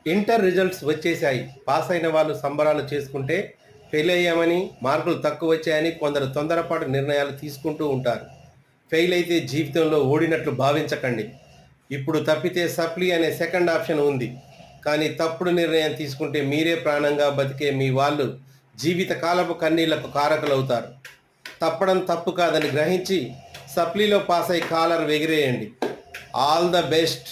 Inter results వచ్చేసాయి. Pass అయిన వాళ్ళు సంబరాలు చేసుకుంటే, ఫెయిల్ అయ్యామని, మార్కులు తక్కువ వచ్చాయని కొందరు తొందరపాటు నిర్ణయాలు తీసుకుంటూ ఉంటారు. ఫెయిల్ అయితే జీవితంలో ఓడినట్లు భావించకండి. ఇప్పుడు తప్పితే సప్లీ అనే సెకండ్ ఆప్షన్ ఉంది. కానీ తప్పుడు నిర్ణయం తీసుకుంటే మీరే ప్రాణంగా బతికే మీ వాళ్ళు జీవితకాలపు కన్నీళ్లకు కారకులవుతారు. తప్పడం తప్పు కాదని గ్రహించి సప్లీలో పాస్ అయి కాలర్ ఎగిరేయండి. All the best.